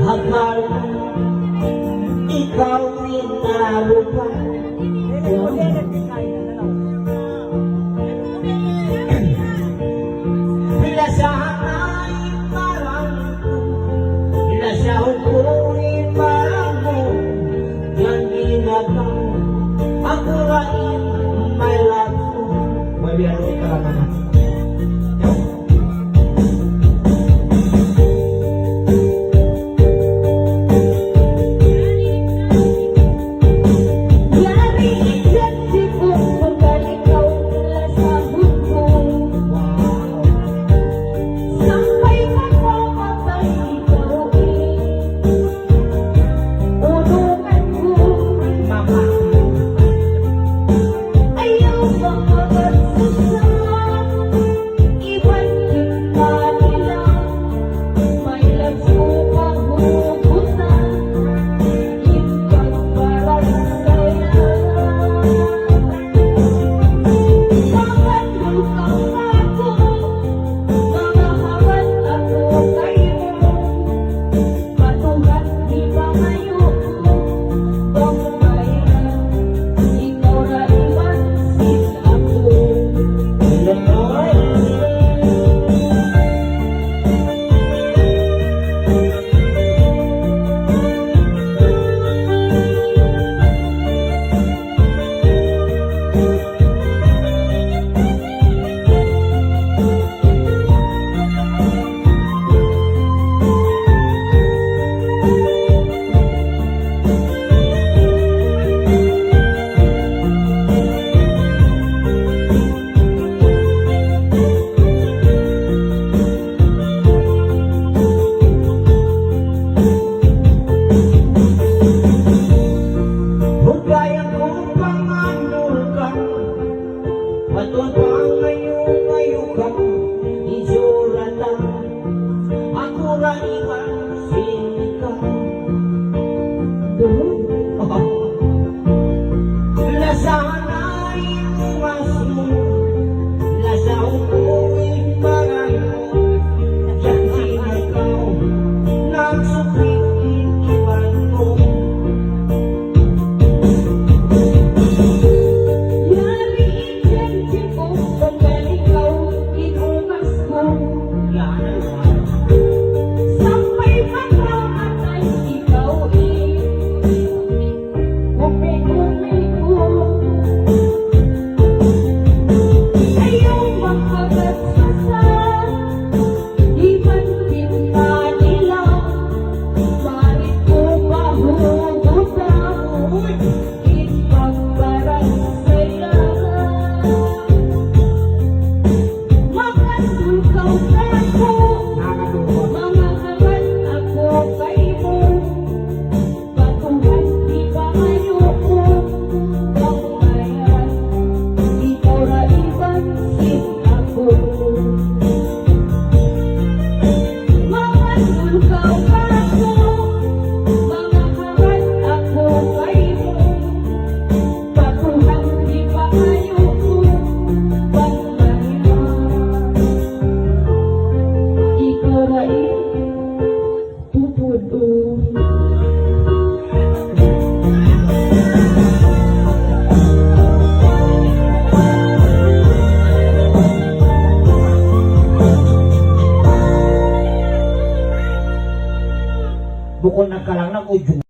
Akala ikaw din narupa. Pilasahan ay parang pilasahon ko rin parang mo. Yan ginagaw ako rin may lato. May biyaro ka naman. Patun pa ngayong ka, itsura lang, ako na iwan sika. Lasahan ay umas mo, lasahan ko'y parang mo, yan sinagaw, nagsupit iwan mo. Bukod na ka lang ng ujung.